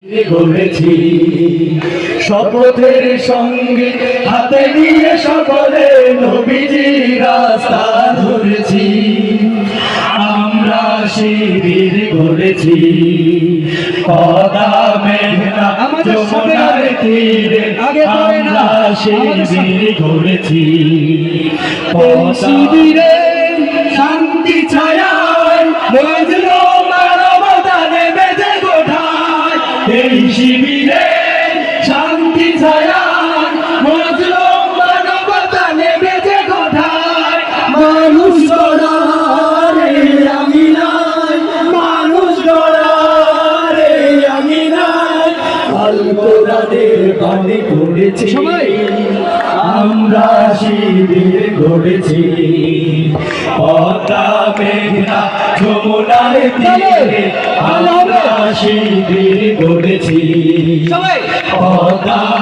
গড়েছি শপথের সঙ্গে হাতে নিয়ে সকলে নবীজি রাস্তা ধরেছি। আমরা শিবির গড়েছি কদা মেঘনা যমুনার তীরে, আমরা শিবির গড়েছি। শিবিরে শান্তি ছায়ায় মজলু মানবতা নেমে যে কোঠায়, এই শিবিরে শান্তি ছায়ায় মজলু মানবতা নেমে যে কোঠায়। মানুষ গড়ারে আমি নাই, মানুষ গড়ারে আমি নাই, আল কোরআনের বাণী পড়েছি সবাই। আমরা শিবির গড়েছি পদ্মা মেঘনা যমুনার তীরে, আমরা শিবির গড়েছি পদ্মা